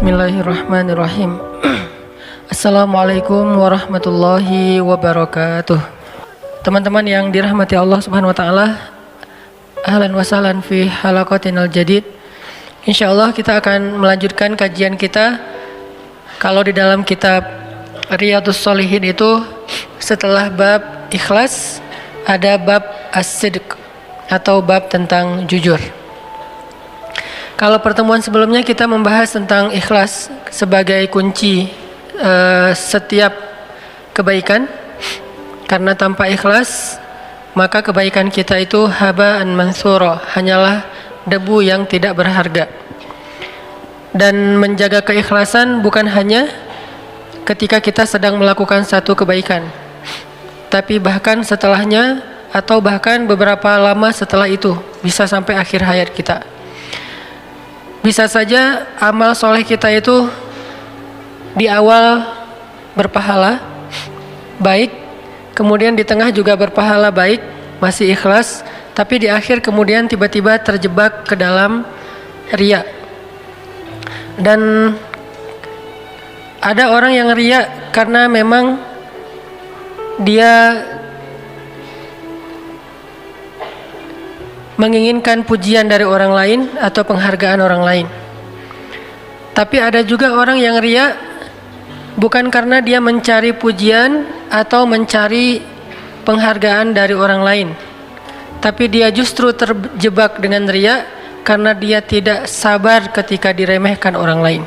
Bismillahirrahmanirrahim. Assalamualaikum warahmatullahi wabarakatuh. Teman-teman yang dirahmati Allah Subhanahu wa taala, ahlan wa sahlan fi halaqatinal jadid. Insyaallah kita akan melanjutkan kajian kita. Kalau di dalam kitab Riyadhus Shalihin itu setelah bab ikhlas ada bab as-sidq atau bab tentang jujur. Kalau pertemuan sebelumnya kita membahas tentang ikhlas sebagai kunci setiap kebaikan, karena tanpa ikhlas maka kebaikan kita itu haba'an mansura, hanyalah debu yang tidak berharga. Dan menjaga keikhlasan bukan hanya ketika kita sedang melakukan satu kebaikan, tapi bahkan setelahnya atau bahkan beberapa lama setelah itu, bisa sampai akhir hayat kita. Bisa saja amal soleh kita itu di awal berpahala baik, kemudian di tengah juga berpahala baik, masih ikhlas, tapi di akhir kemudian tiba-tiba terjebak ke dalam riya. Dan ada orang yang riya karena memang dia menginginkan pujian dari orang lain atau penghargaan orang lain. Tapi ada juga orang yang riya bukan karena dia mencari pujian atau mencari penghargaan dari orang lain, tapi dia justru terjebak dengan riya karena dia tidak sabar ketika diremehkan orang lain.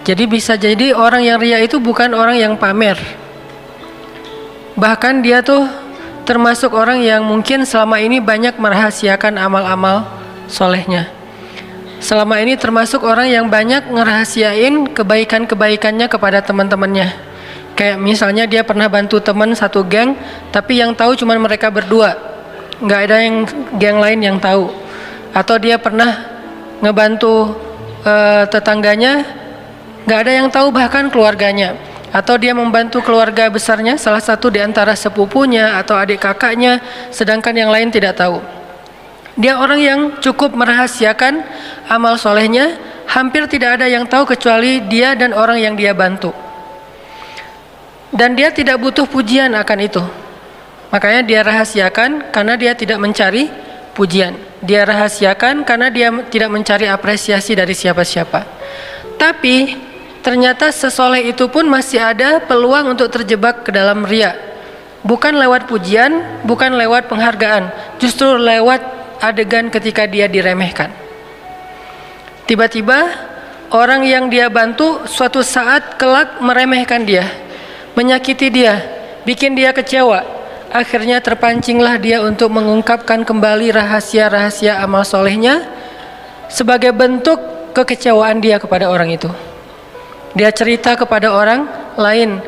Jadi bisa jadi orang yang riya itu bukan orang yang pamer, bahkan dia tuh termasuk orang yang mungkin selama ini banyak merahasiakan amal-amal solehnya. Selama ini termasuk orang yang banyak ngerahasiain kebaikan-kebaikannya kepada teman-temannya. Kayak misalnya dia pernah bantu teman satu geng, tapi yang tahu cuma mereka berdua, nggak ada yang geng lain yang tahu. Atau dia pernah ngebantu tetangganya, nggak ada yang tahu bahkan keluarganya. Atau dia membantu keluarga besarnya, salah satu di antara sepupunya atau adik kakaknya, sedangkan yang lain tidak tahu. Dia orang yang cukup merahasiakan amal solehnya, hampir tidak ada yang tahu kecuali dia dan orang yang dia bantu. Dan dia tidak butuh pujian akan itu, makanya dia rahasiakan karena dia tidak mencari pujian. Dia rahasiakan karena dia tidak mencari apresiasi dari siapa-siapa. Tapi ternyata sesoleh itu pun masih ada peluang untuk terjebak ke dalam riya. Bukan lewat pujian, bukan lewat penghargaan, justru lewat adegan ketika dia diremehkan. Tiba-tiba orang yang dia bantu suatu saat kelak meremehkan dia, menyakiti dia, bikin dia kecewa. Akhirnya terpancinglah dia untuk mengungkapkan kembali rahasia-rahasia amal solehnya sebagai bentuk kekecewaan dia kepada orang itu. Dia cerita kepada orang lain,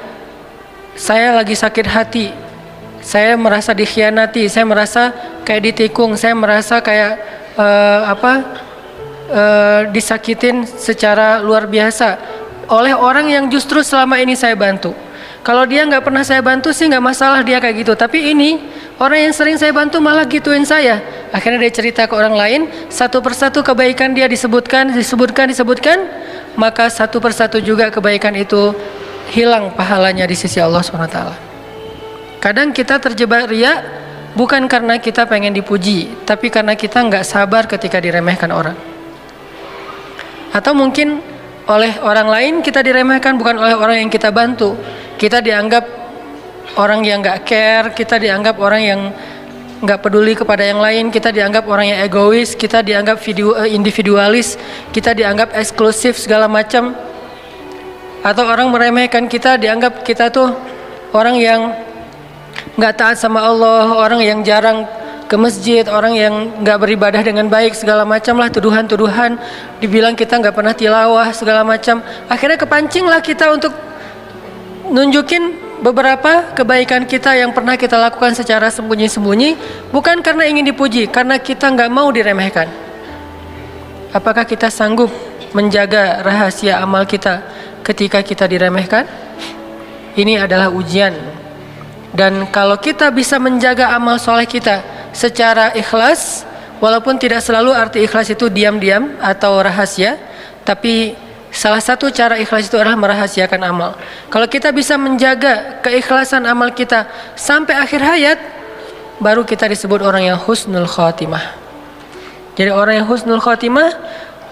saya lagi sakit hati, saya merasa dikhianati, saya merasa kayak ditikung, saya merasa kayak disakitin secara luar biasa oleh orang yang justru selama ini saya bantu. Kalau dia nggak pernah saya bantu sih nggak masalah dia kayak gitu, tapi ini orang yang sering saya bantu malah gituin saya. Akhirnya dia cerita ke orang lain, satu persatu kebaikan dia disebutkan, maka satu persatu juga kebaikan itu hilang pahalanya di sisi Allah SWT. Kadang kita terjebak riya bukan karena kita pengen dipuji, tapi karena kita nggak sabar ketika diremehkan orang. Atau mungkin oleh orang lain kita diremehkan, bukan oleh orang yang kita bantu. Kita dianggap orang yang nggak care, kita dianggap orang yang nggak peduli kepada yang lain, kita dianggap orang yang egois, kita dianggap individualis, kita dianggap eksklusif segala macam. Atau orang meremehkan kita, dianggap kita tuh orang yang nggak taat sama Allah, orang yang jarang ke masjid, orang yang nggak beribadah dengan baik, segala macam lah, tuduhan-tuduhan, dibilang kita nggak pernah tilawah segala macam. Akhirnya kepancinglah kita untuk nunjukin beberapa kebaikan kita yang pernah kita lakukan secara sembunyi-sembunyi, bukan karena ingin dipuji, karena kita nggak mau diremehkan. Apakah kita sanggup menjaga rahasia amal kita ketika kita diremehkan? Ini adalah ujian. Dan kalau kita bisa menjaga amal soleh kita secara ikhlas, walaupun tidak selalu arti ikhlas itu diam-diam atau rahasia, Tapi salah satu cara ikhlas itu adalah merahasiakan amal. Kalau kita bisa menjaga keikhlasan amal kita sampai akhir hayat, baru kita disebut orang yang husnul khotimah. Jadi orang yang husnul khotimah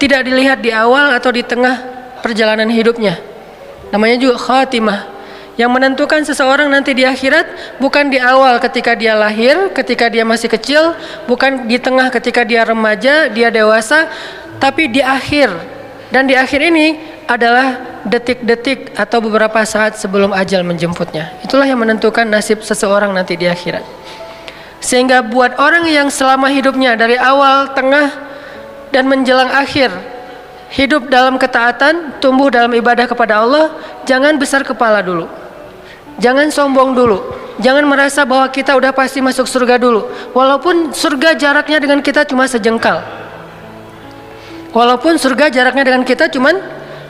tidak dilihat di awal atau di tengah perjalanan hidupnya. Namanya juga khotimah. Yang menentukan seseorang nanti di akhirat bukan di awal ketika dia lahir, ketika dia masih kecil, bukan di tengah ketika dia remaja, dia dewasa, tapi di akhir. Dan di akhir ini adalah detik-detik atau beberapa saat sebelum ajal menjemputnya. Itulah yang menentukan nasib seseorang nanti di akhirat. Sehingga buat orang yang selama hidupnya dari awal, tengah, dan menjelang akhir hidup dalam ketaatan, tumbuh dalam ibadah kepada Allah, jangan besar kepala dulu. Jangan sombong dulu. Jangan merasa bahwa kita udah pasti masuk surga dulu. Walaupun surga jaraknya dengan kita cuma sejengkal. Walaupun surga jaraknya dengan kita cuma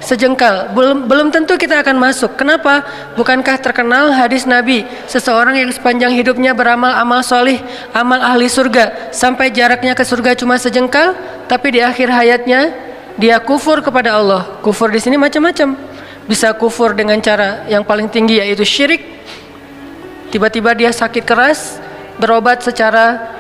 sejengkal, belum tentu kita akan masuk. Kenapa? Bukankah terkenal hadis Nabi, seseorang yang sepanjang hidupnya beramal amal solih, amal ahli surga, sampai jaraknya ke surga cuma sejengkal, tapi di akhir hayatnya dia kufur kepada Allah. Kufur di sini macam-macam. Bisa kufur dengan cara yang paling tinggi, yaitu syirik. Tiba-tiba dia sakit keras, berobat secara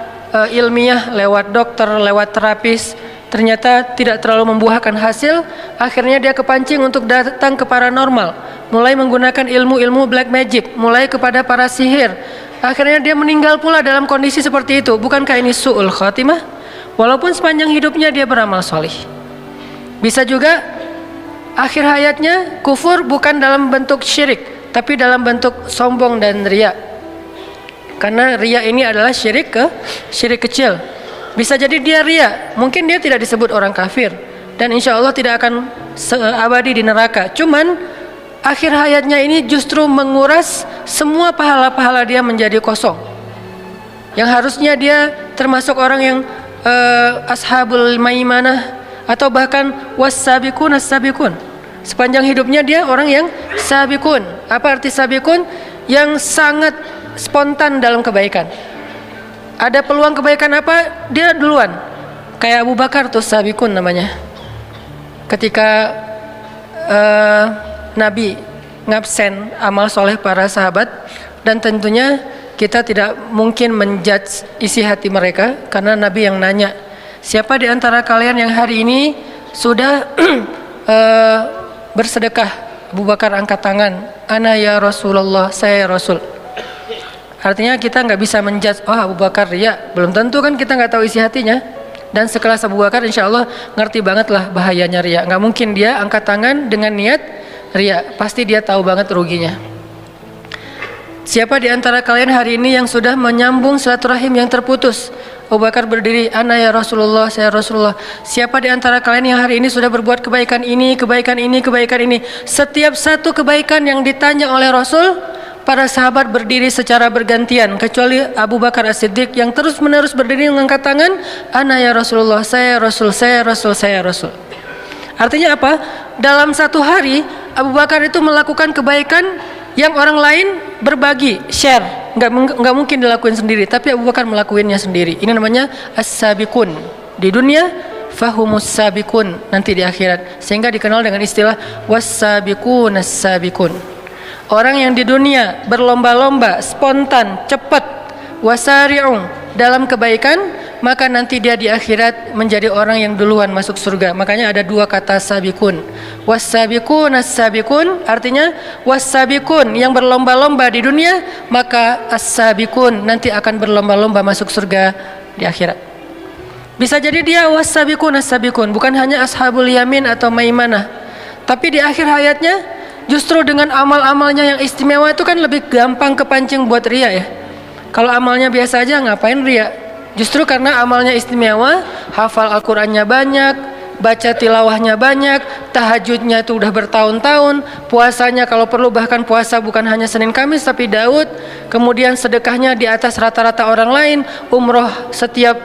ilmiah lewat dokter, lewat terapis, ternyata tidak terlalu membuahkan hasil. Akhirnya dia kepancing untuk datang ke paranormal, mulai menggunakan ilmu-ilmu black magic, mulai kepada para sihir. Akhirnya dia meninggal pula dalam kondisi seperti itu. Bukankah ini su'ul khatimah? Walaupun sepanjang hidupnya dia beramal solih. Bisa juga akhir hayatnya kufur bukan dalam bentuk syirik, tapi dalam bentuk sombong dan riya. Karena riya ini adalah syirik kecil. Bisa jadi dia riya, mungkin dia tidak disebut orang kafir, dan insya Allah tidak akan abadi di neraka. Cuman akhir hayatnya ini justru menguras semua pahala-pahala dia menjadi kosong. Yang harusnya dia termasuk orang yang ashabul maimanah, atau bahkan was-sabiqun as-sabiqun. Sepanjang hidupnya dia orang yang sabiqun. Apa arti sabiqun? Yang sangat spontan dalam kebaikan. Ada peluang kebaikan apa, dia duluan. Kayak Abu Bakar tuh sabiqun namanya. Ketika Nabi ngabsen amal soleh para sahabat, dan tentunya kita tidak mungkin menjudge isi hati mereka, karena Nabi yang nanya, siapa di antara kalian yang hari ini sudah bersedekah? Abu Bakar angkat tangan, ana ya Rasulullah, saya ya Rasul. Artinya kita nggak bisa menjudge, oh Abu Bakar riya, belum tentu kan, kita nggak tahu isi hatinya. Dan sekelas Abu Bakar insya Allah ngerti banget lah bahayanya riya. Nggak mungkin dia angkat tangan dengan niat riya, pasti dia tahu banget ruginya. Siapa di antara kalian hari ini yang sudah menyambung silaturahim yang terputus? Abu Bakar berdiri, ana ya Rasulullah, saya Rasulullah. Siapa di antara kalian yang hari ini sudah berbuat kebaikan ini, kebaikan ini, kebaikan ini? Setiap satu kebaikan yang ditanya oleh Rasul, para sahabat berdiri secara bergantian, kecuali Abu Bakar As-Siddiq yang terus menerus berdiri mengangkat tangan, ana ya Rasulullah, saya Rasul, saya Rasul, saya Rasul. Artinya apa? Dalam satu hari Abu Bakar itu melakukan kebaikan yang orang lain berbagi, share. Nggak mungkin dilakuin sendiri, tapi Abu Bakar melakukannya sendiri. Ini namanya as-sabiqun. Di dunia fahumus sabiqun, nanti di akhirat, sehingga dikenal dengan istilah was-sabiqun as-sabiqun. Orang yang di dunia berlomba-lomba, spontan, cepat, wasari'u dalam kebaikan, maka nanti dia di akhirat menjadi orang yang duluan masuk surga. Makanya ada dua kata sabiqun. Was-sabiqun as-sabiqun, artinya was-sabiqun yang berlomba-lomba di dunia, maka as-sabiqun nanti akan berlomba-lomba masuk surga di akhirat. Bisa jadi dia was-sabiqun as-sabiqun, bukan hanya ashabul yamin atau maimanah, tapi di akhir hayatnya justru dengan amal-amalnya yang istimewa itu kan lebih gampang kepancing buat riya ya. Kalau amalnya biasa aja ngapain riya? Justru karena amalnya istimewa, hafal Al-Qur'annya banyak, baca tilawahnya banyak, tahajudnya itu udah bertahun-tahun, puasanya kalau perlu bahkan puasa bukan hanya Senin Kamis tapi Daud, kemudian sedekahnya di atas rata-rata orang lain, umroh setiap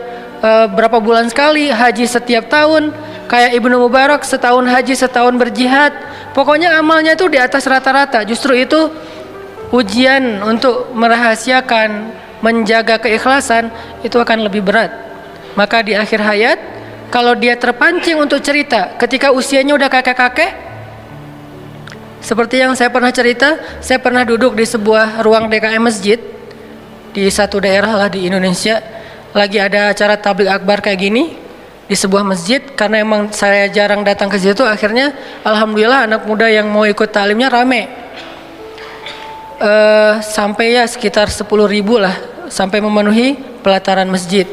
berapa bulan sekali, haji setiap tahun, kayak Ibnu Mubarak setahun haji setahun berjihad. Pokoknya amalnya itu di atas rata-rata. Justru itu ujian untuk merahasiakan, menjaga keikhlasan itu akan lebih berat. Maka di akhir hayat kalau dia terpancing untuk cerita ketika usianya udah kakek-kakek, seperti yang saya pernah cerita, saya pernah duduk di sebuah ruang DKM masjid di satu daerah lah di Indonesia, lagi ada acara tabligh akbar kayak gini di sebuah masjid. Karena emang saya jarang datang ke situ, akhirnya alhamdulillah anak muda yang mau ikut taklimnya rame. Sampai ya sekitar 10.000 lah, sampai memenuhi pelataran masjid.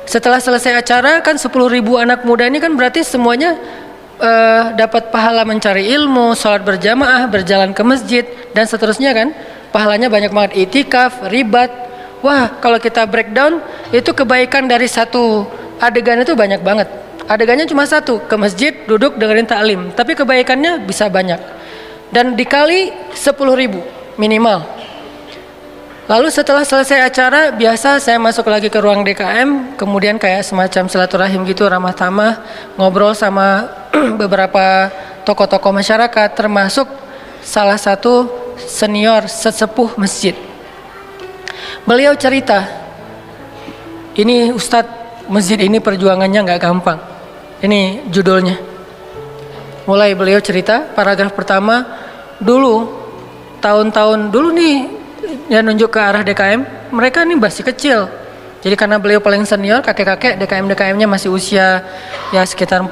Setelah selesai acara kan 10.000 anak muda ini kan berarti semuanya dapat pahala mencari ilmu, sholat berjamaah, berjalan ke masjid dan seterusnya kan. Pahalanya banyak banget, itikaf, ribat. Wah, kalau kita breakdown itu kebaikan dari satu adegan itu banyak banget. Adegannya cuma satu, ke masjid, duduk dengerin taklim, tapi kebaikannya bisa banyak. Dan dikali 10.000 minimal. Lalu setelah selesai acara, biasa saya masuk lagi ke ruang DKM, kemudian kayak semacam silaturahim gitu, ramah tamah, ngobrol sama beberapa tokoh-tokoh masyarakat, termasuk salah satu senior sesepuh masjid. Beliau cerita, ini Ustadz, masjid ini perjuangannya nggak gampang. Ini judulnya. Mulai beliau cerita, paragraf pertama, dulu tahun-tahun dulu nih, dia nunjuk ke arah DKM, mereka nih masih kecil. Jadi karena beliau paling senior, kakek-kakek, DKM-DKM-nya masih usia ya sekitar 40,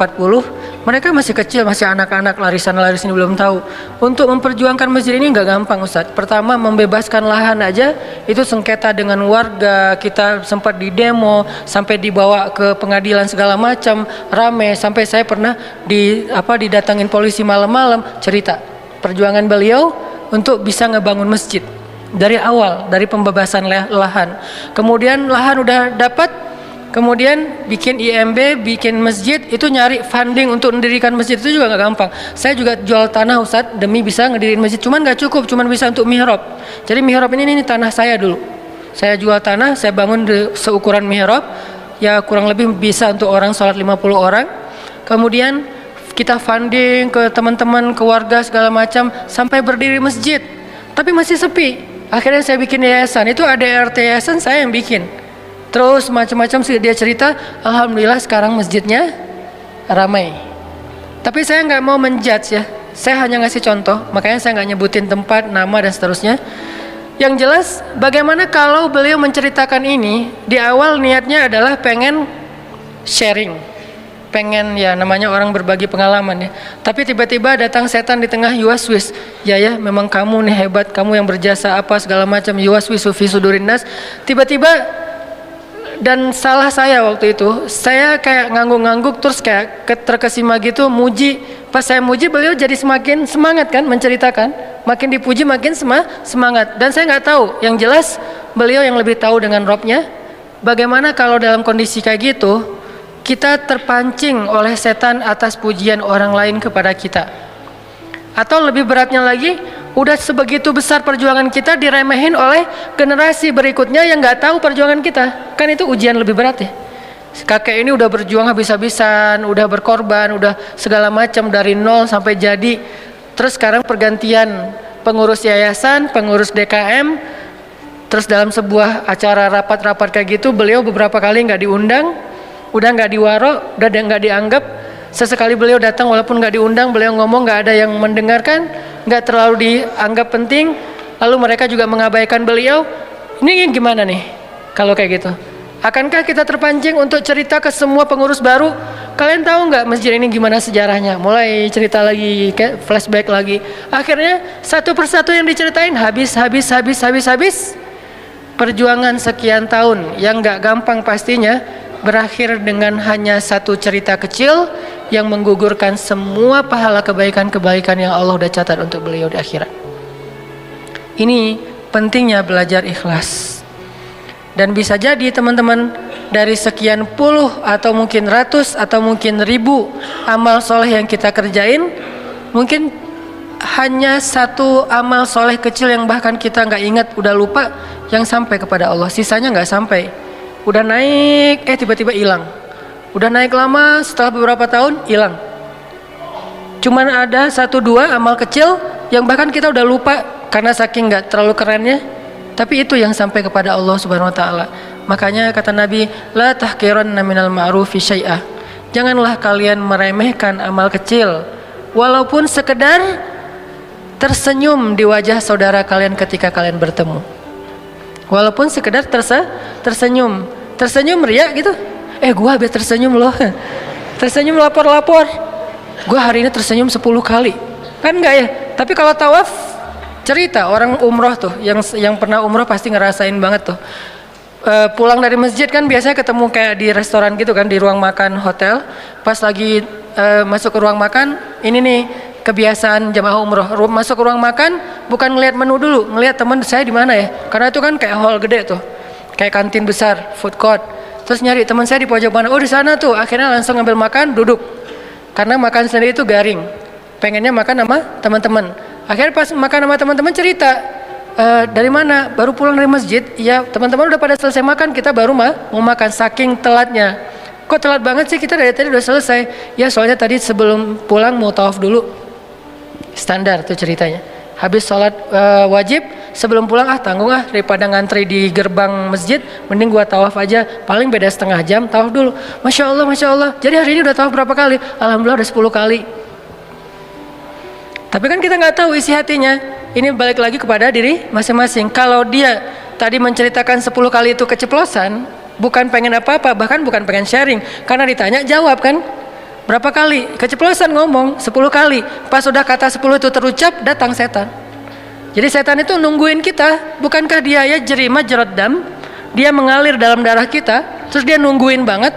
mereka masih kecil, masih anak-anak, lari sana belum tahu. Untuk memperjuangkan masjid ini nggak gampang Ustadz. Pertama, membebaskan lahan aja itu sengketa dengan warga, kita sempat di demo, sampai dibawa ke pengadilan segala macam, rame, sampai saya pernah didatangin polisi malam-malam, cerita perjuangan beliau untuk bisa ngebangun masjid. Dari awal, dari pembebasan lahan. Kemudian lahan udah dapat, kemudian bikin IMB, bikin masjid, itu nyari funding untuk mendirikan masjid itu juga nggak gampang. Saya juga jual tanah Ustadz demi bisa ngedirin masjid, cuman nggak cukup, cuman bisa untuk mihrab. Jadi mihrab ini tanah saya dulu. Saya jual tanah, saya bangun seukuran mihrab, ya kurang lebih bisa untuk orang sholat 50 orang. Kemudian kita funding ke teman-teman, ke warga segala macam, sampai berdiri masjid. Tapi masih sepi. Akhirnya saya bikin yayasan, itu ada RT yayasan saya yang bikin. Terus macam-macam sih dia cerita, alhamdulillah sekarang masjidnya ramai. Tapi saya nggak mau menjudge ya, saya hanya ngasih contoh, makanya saya nggak nyebutin tempat, nama dan seterusnya. Yang jelas, bagaimana kalau beliau menceritakan ini, di awal niatnya adalah pengen sharing. Pengen ya namanya orang berbagi pengalaman ya. Tapi tiba-tiba datang setan di tengah, yuwaswis. Ya memang kamu nih hebat, kamu yang berjasa apa segala macam, yuwaswisu fi sudurin nas. Tiba-tiba, dan salah saya waktu itu, saya kayak ngangguk-ngangguk terus kayak terkesima gitu, muji. Pas saya muji, beliau jadi semakin semangat kan menceritakan. Makin dipuji makin semangat. Dan saya nggak tahu, yang jelas beliau yang lebih tahu dengan Robnya. Bagaimana kalau dalam kondisi kayak gitu kita terpancing oleh setan atas pujian orang lain kepada kita. Atau lebih beratnya lagi, udah sebegitu besar perjuangan kita diremehin oleh generasi berikutnya yang nggak tahu perjuangan kita. Kan itu ujian lebih berat ya. Kakek ini udah berjuang habis-habisan, udah berkorban, udah segala macam dari nol sampai jadi. Terus sekarang pergantian pengurus yayasan, pengurus DKM. Terus dalam sebuah acara rapat-rapat kayak gitu, beliau beberapa kali nggak diundang. Udah nggak diwaro, udah nggak dianggap. Sesekali beliau datang walaupun nggak diundang, beliau ngomong nggak ada yang mendengarkan, nggak terlalu dianggap penting. Lalu mereka juga mengabaikan beliau. Ini gimana nih kalau kayak gitu? Akankah kita terpancing untuk cerita ke semua pengurus baru? Kalian tahu nggak masjid ini gimana sejarahnya? Mulai cerita lagi, kayak flashback lagi. Akhirnya satu persatu yang diceritain habis. Perjuangan sekian tahun yang nggak gampang pastinya berakhir dengan hanya satu cerita kecil yang menggugurkan semua pahala kebaikan-kebaikan yang Allah udah catat untuk beliau di akhirat. Ini pentingnya belajar ikhlas. Dan bisa jadi teman-teman, dari sekian puluh atau mungkin ratus atau mungkin ribu amal soleh yang kita kerjain, mungkin hanya satu amal soleh kecil yang bahkan kita nggak ingat, udah lupa, yang sampai kepada Allah. Sisanya nggak sampai. Udah naik, tiba-tiba hilang. Udah naik lama, setelah beberapa tahun hilang. Cuman ada satu dua amal kecil yang bahkan kita udah lupa karena saking nggak terlalu kerennya. Tapi itu yang sampai kepada Allah Subhanahu Wa Taala. Makanya kata Nabi, la tahqiranna minal ma'rufi syai'ah. Janganlah kalian meremehkan amal kecil, walaupun sekedar tersenyum di wajah saudara kalian ketika kalian bertemu. Walaupun sekedar tersenyum. Tersenyum ria gitu. Gua habis tersenyum loh. Tersenyum lapor-lapor. Gua hari ini tersenyum 10 kali. Kan enggak ya? Tapi kalau tawaf, cerita orang umroh tuh, yang pernah umroh pasti ngerasain banget tuh. Pulang dari masjid kan biasanya ketemu kayak di restoran gitu kan, di ruang makan hotel. Pas lagi masuk ke ruang makan, ini nih kebiasaan jamaah umroh, masuk ke ruang makan bukan ngelihat menu dulu, ngelihat teman saya di mana ya, karena itu kan kayak hall gede tuh, kayak kantin besar, food court. Terus nyari teman saya di pojok mana, di sana tuh. Akhirnya langsung ngambil makan, duduk, karena makan sendiri itu garing, pengennya makan sama teman-teman. Akhirnya pas makan sama teman-teman cerita, dari mana? Baru pulang dari masjid. Ya teman-teman udah pada selesai makan, kita baru mau makan, saking telatnya. Kok telat banget sih, kita dari tadi udah selesai. Ya soalnya tadi sebelum pulang mau tawaf dulu. Standar tuh ceritanya. Habis sholat wajib, sebelum pulang tanggung daripada ngantri di gerbang masjid, mending gua tawaf aja, paling beda setengah jam, tawaf dulu. Masya Allah, Masya Allah. Jadi hari ini udah tawaf berapa kali? Alhamdulillah udah 10 kali. Tapi kan kita nggak tahu isi hatinya. Ini balik lagi kepada diri masing-masing. Kalau dia tadi menceritakan 10 kali itu keceplosan, bukan pengen apa-apa, bahkan bukan pengen sharing, karena ditanya jawab kan. Berapa kali? Keceplosan ngomong 10 kali. Pas sudah kata 10 itu terucap, datang setan. Jadi setan itu nungguin kita. Bukankah dia ya jerima jerot dam? Dia mengalir dalam darah kita, terus dia nungguin banget.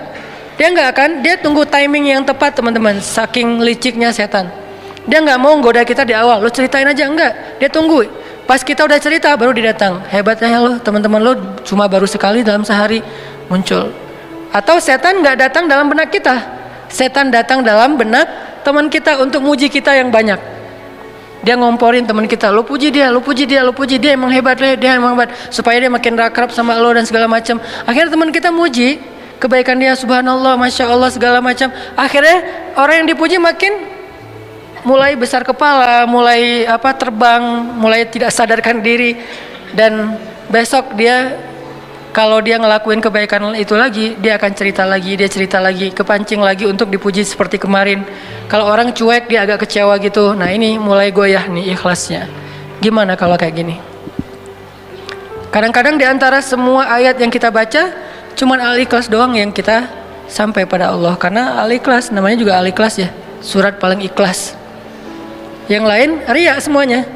Dia nggak akan, dia tunggu timing yang tepat teman-teman. Saking liciknya setan. Dia nggak mau goda kita di awal. Lo ceritain aja, enggak. Dia tunggu. Pas kita udah cerita baru dia datang. Hebatnya lo, teman-teman lo cuma baru sekali dalam sehari muncul. Atau setan nggak datang dalam benak kita. Setan datang dalam benak teman kita untuk muji kita yang banyak. Dia ngomporin teman kita, lo puji dia, lo puji dia, lo puji dia, emang hebat, dia emang hebat, supaya dia makin akrab sama lo dan segala macam. Akhirnya teman kita muji kebaikan dia, subhanallah, masya Allah, segala macam. Akhirnya orang yang dipuji makin mulai besar kepala, mulai terbang, mulai tidak sadarkan diri, dan besok dia kalau dia ngelakuin kebaikan itu lagi, dia akan cerita lagi, kepancing lagi untuk dipuji seperti kemarin. Kalau orang cuek, dia agak kecewa gitu. Nah ini mulai goyah nih ikhlasnya. Gimana kalau kayak gini? Kadang-kadang di antara semua ayat yang kita baca, cuman Al-Ikhlas doang yang kita sampai pada Allah. Karena Al-Ikhlas, namanya juga Al-Ikhlas ya, surat paling ikhlas. Yang lain riya semuanya.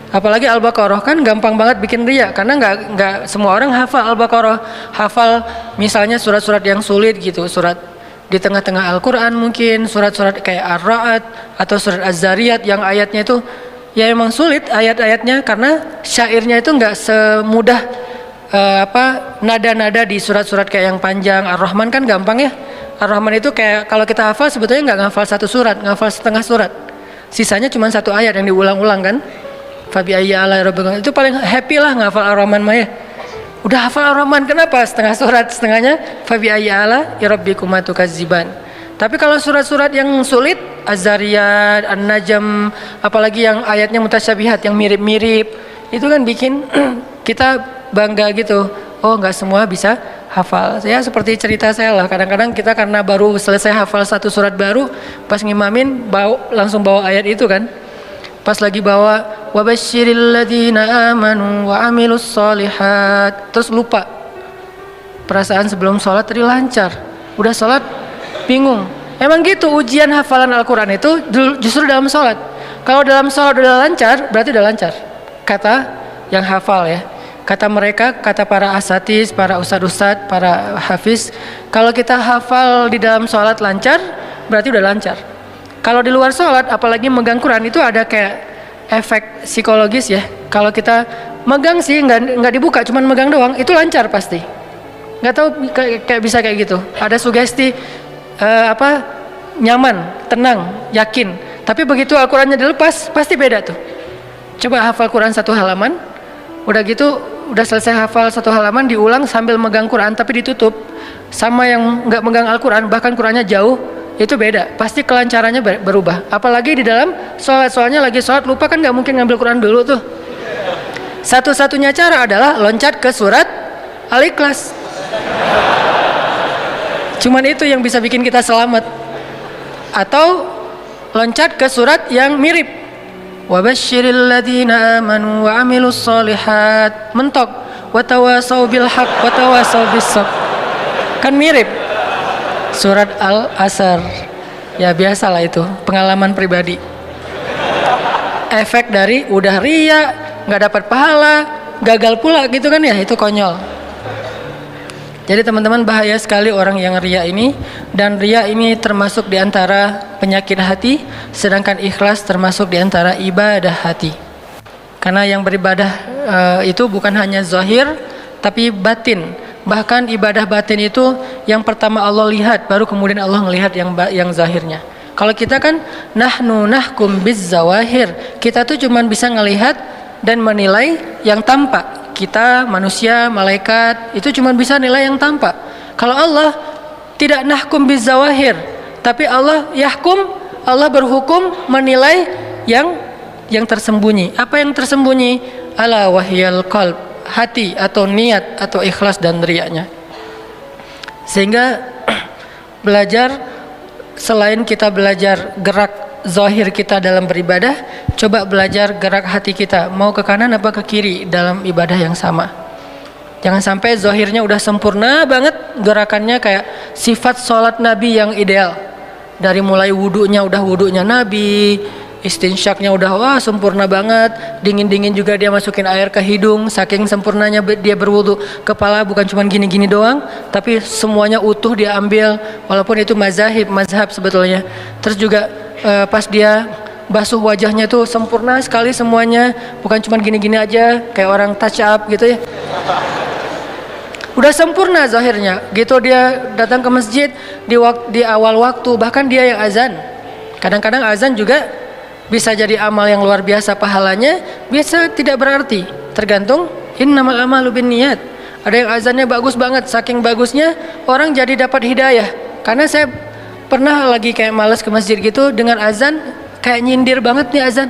Apalagi Al-Baqarah kan gampang banget bikin riya, karena nggak semua orang hafal Al-Baqarah, hafal misalnya surat-surat yang sulit gitu, surat di tengah-tengah Al-Quran mungkin, surat-surat kayak Ar-Ra'd atau surat Az-Zariyat yang ayatnya itu ya emang sulit ayat-ayatnya, karena syairnya itu nggak semudah nada-nada di surat-surat kayak yang panjang. Ar-Rahman kan gampang ya, Ar-Rahman itu kayak kalau kita hafal sebetulnya nggak ngafal satu surat, ngafal setengah surat, sisanya cuma satu ayat yang diulang-ulang kan. Fabi ayya ala rabbikum, itu paling happy lah ngafal Ar-Rahman mah ya. Udah hafal Ar-Rahman, kenapa setengah surat, setengahnya Fabi ayya ala rabbikum tukadziban. Tapi kalau surat-surat yang sulit, Az-Zariyat, An-Najm, apalagi yang ayatnya mutasyabihat, yang mirip-mirip, itu kan bikin kita bangga gitu. Oh nggak semua bisa hafal. Ya seperti cerita saya lah, kadang-kadang kita karena baru selesai hafal satu surat baru, pas ngimamin langsung bawa ayat itu kan. Pas lagi bawa wabasyiril ladzina amanu wa amilus sholihat, terus lupa. Perasaan sebelum sholat tadi lancar, udah sholat bingung. Emang gitu ujian hafalan Al-Quran itu justru dalam sholat. Kalau dalam sholat udah lancar, berarti udah lancar. Kata yang hafal ya, kata mereka, kata para asatis, para ustad-ustad, para hafiz, kalau kita hafal di dalam sholat lancar, berarti udah lancar. Kalau di luar sholat, apalagi megang Quran, itu ada kayak efek psikologis ya. Kalau kita megang sih nggak dibuka, cuman megang doang, itu lancar pasti. Nggak tahu kayak bisa kayak gitu. Ada sugesti nyaman, tenang, yakin. Tapi begitu Al-Qurannya dilepas, pasti beda tuh. Coba hafal Quran satu halaman, udah gitu, udah selesai hafal satu halaman, diulang sambil megang Quran tapi ditutup. Sama yang nggak megang Al-Quran, bahkan Qurannya jauh, itu beda, pasti kelancarannya berubah. Apalagi di dalam sholat, soalnya lagi sholat lupa kan nggak mungkin ngambil Quran dulu tuh. Satu-satunya cara adalah loncat ke surat Al-Ikhlas. Cuman itu yang bisa bikin kita selamat. Atau loncat ke surat yang mirip. Wabashshiril ladzina amanu wa amilus sholihat. Mentok. Watawasau bil haq watawasau bis sabr. Kan mirip. Surat Al-Asr. Ya biasalah itu, pengalaman pribadi. Efek dari udah ria, nggak dapat pahala, gagal pula gitu kan ya, itu konyol. Jadi teman-teman, bahaya sekali orang yang ria ini. Dan ria ini termasuk diantara penyakit hati, sedangkan ikhlas termasuk diantara ibadah hati. Karena yang beribadah itu bukan hanya zahir, tapi batin. Bahkan ibadah batin itu yang pertama Allah lihat, baru kemudian Allah melihat yang zahirnya. Kalau kita kan nahnu nahkum biz zawahir, kita tuh cuma bisa ngelihat dan menilai yang tampak. Kita manusia, malaikat itu cuma bisa nilai yang tampak. Kalau Allah tidak nahkum biz zawahir, tapi Allah yahkum, Allah berhukum menilai yang tersembunyi. Apa yang tersembunyi? Ala wahyal qalb, hati atau niat atau ikhlas dan riyanya. Sehingga belajar, selain kita belajar gerak zahir kita dalam beribadah, coba belajar gerak hati kita, mau ke kanan apa ke kiri dalam ibadah yang sama. Jangan sampai zahirnya udah sempurna banget, gerakannya kayak sifat sholat Nabi yang ideal. Dari mulai wudunya udah wudunya Nabi, istinsyaknya udah wah sempurna banget, dingin-dingin juga dia masukin air ke hidung, saking sempurnanya dia berwudu. Kepala bukan cuma gini-gini doang, tapi semuanya utuh dia ambil, walaupun itu mazhab sebetulnya. Terus juga pas dia basuh wajahnya tuh sempurna sekali semuanya, bukan cuma gini-gini aja kayak orang touch up gitu ya. Udah sempurna zahirnya gitu. Dia datang ke masjid di awal waktu, bahkan dia yang azan. Kadang-kadang azan juga bisa jadi amal yang luar biasa pahalanya, biasa tidak berarti, tergantung innamal amalu binniyat. Ada yang azannya bagus banget, saking bagusnya orang jadi dapat hidayah. Karena saya pernah lagi kayak malas ke masjid gitu, dengan azan kayak nyindir banget nih azan,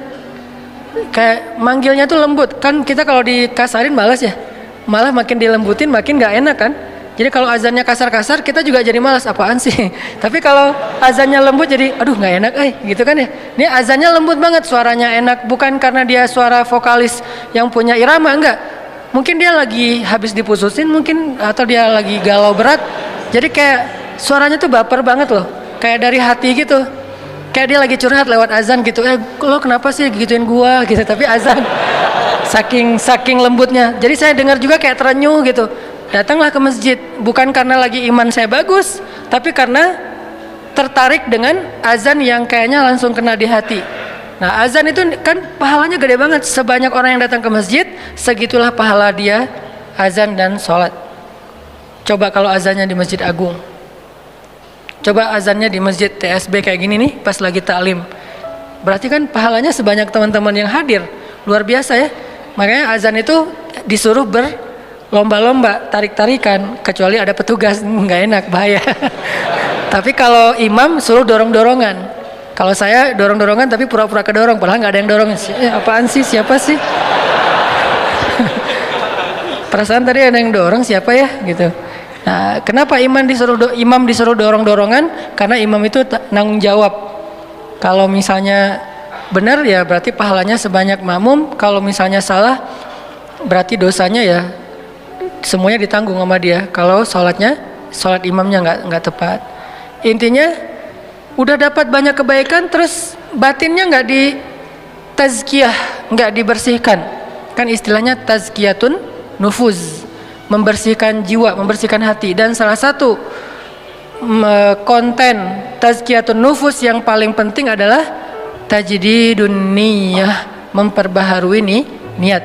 kayak manggilnya tuh lembut. Kan kita kalau dikasarin malas ya, malah makin dilembutin makin gak enak kan. Jadi kalau azannya kasar-kasar kita juga jadi malas, apaan sih. Tapi kalau azannya lembut jadi aduh nggak enak gitu kan ya. Ini azannya lembut banget, suaranya enak, bukan karena dia suara vokalis yang punya irama, enggak. Mungkin dia lagi habis diputusin mungkin, atau dia lagi galau berat. Jadi kayak suaranya tuh baper banget loh, kayak dari hati gitu. Kayak dia lagi curhat lewat azan gitu. Lo kenapa sih gituin gua gitu, tapi azan. Saking lembutnya. Jadi saya dengar juga kayak terenyuh gitu. Datanglah ke masjid, bukan karena lagi iman saya bagus, tapi karena tertarik dengan azan yang kayaknya langsung kena di hati. Nah azan itu kan pahalanya gede banget. Sebanyak orang yang datang ke masjid, segitulah pahala dia azan dan sholat. Coba kalau azannya di Masjid Agung, coba azannya di Masjid TSB kayak gini nih, pas lagi taklim, berarti kan pahalanya sebanyak teman-teman yang hadir. Luar biasa ya. Makanya azan itu disuruh lomba-lomba, tarik-tarikan, kecuali ada petugas, nggak enak, bahaya. Tapi kalau imam suruh dorong-dorongan. Kalau saya dorong-dorongan tapi pura-pura kedorong, padahal nggak ada yang dorong. Apaan sih, siapa sih? Perasaan tadi ada yang dorong, siapa ya gitu. Nah, kenapa imam disuruh dorong-dorongan? Karena imam itu nanggung jawab. Kalau misalnya benar ya berarti pahalanya sebanyak makmum. Kalau misalnya salah berarti dosanya ya semuanya ditanggung sama dia. Kalau sholat imamnya nggak tepat. Intinya udah dapat banyak kebaikan, terus batinnya nggak di tazkiyah, nggak dibersihkan. Kan istilahnya tazkiyatun nufuz, membersihkan jiwa, membersihkan hati. Dan salah satu konten tazkiyatun nufuz yang paling penting adalah tajdidun niyah, memperbaharui niat.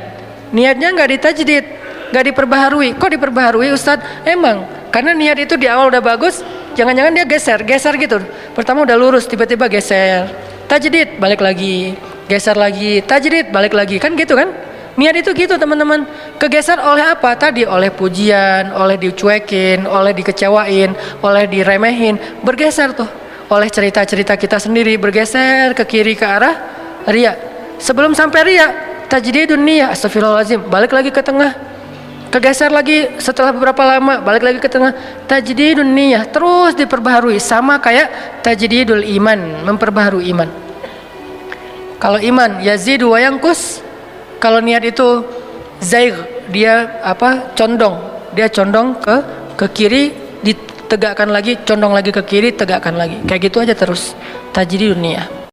Niatnya nggak ditajdid, nggak diperbaharui. Kok diperbaharui Ustadz? Emang karena niat itu di awal udah bagus, jangan-jangan dia geser gitu. Pertama udah lurus, tiba-tiba geser, tajdid, balik lagi, geser lagi, tajdid, balik lagi, kan gitu kan? Niat itu gitu teman-teman. Kegeser oleh apa? Tadi oleh pujian, oleh dicuekin, oleh dikecewain, oleh diremehin, bergeser tuh. Oleh cerita-cerita kita sendiri, bergeser ke kiri ke arah ria. Sebelum sampai ria, tajdidun niyah, astagfirullahaladzim, balik lagi ke tengah. kegeser lagi setelah beberapa lama, balik lagi ke tengah. Tajdidun niyah, terus diperbaharui, sama kayak tajdidul iman, memperbaharui iman. Kalau iman yazidu wa yanqus, kalau niat itu zaigh, dia condong, dia condong ke kiri, ditegakkan lagi, condong lagi ke kiri, tegakkan lagi, kayak gitu aja terus tajdidun niyah.